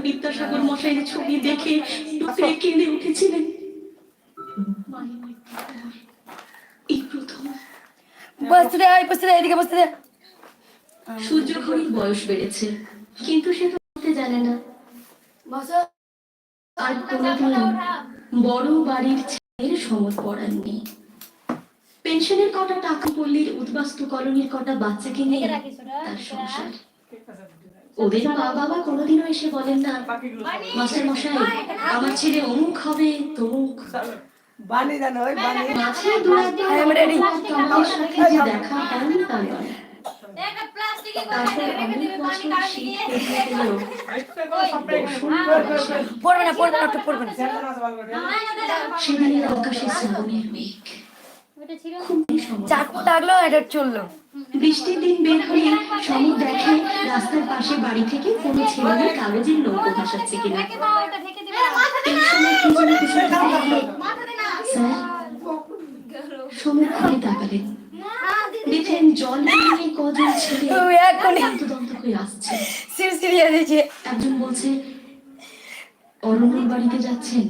বিদ্যাসাগর মশাইয়ের ছবি দেখে টুকরে কেঁদে উঠেছিলেন। মায়ের মৃত্যুর পর এই প্রথম সূর্য ঘড়ির বয়স বেড়েছে, কিন্তু সে তো বলতে জানে না। আর কোনোদিন বড় বাড়ির ছেলের সমর পড়ার নেই। পেনশনের কটা টাকা, পল্লীর উদ্বাস্তু কলোনির কটা বাচ্চাকে নিয়ে তার সংসার। ওদের মা বাবা কোনোদিনও এসে বলেন না, মাস্টার মশাই আমার ছেলে অমুক হবে তমুক। মাঝে দু একবার সাথে যে দেখা হয়নি তা নয়। তারপর অনেক বছর শীত পেরিয়ে গেলেও সেদিনের আকাশে শ্রাবণের মেঘ। বৃষ্টির দিন বের হয়ে সমর দেখে রাস্তার পাশে বাড়ি থেকে কোনো ছেলে কাগজের নৌকো ভাসাচ্ছে কিনা। সমর ঘুরে তাকালেন, দেখলেন জল পেরিয়ে কজন ছেলে দন্ত হয়ে আসছে। একজন বলছে অরণ্যর বাড়িতে যাচ্ছেন,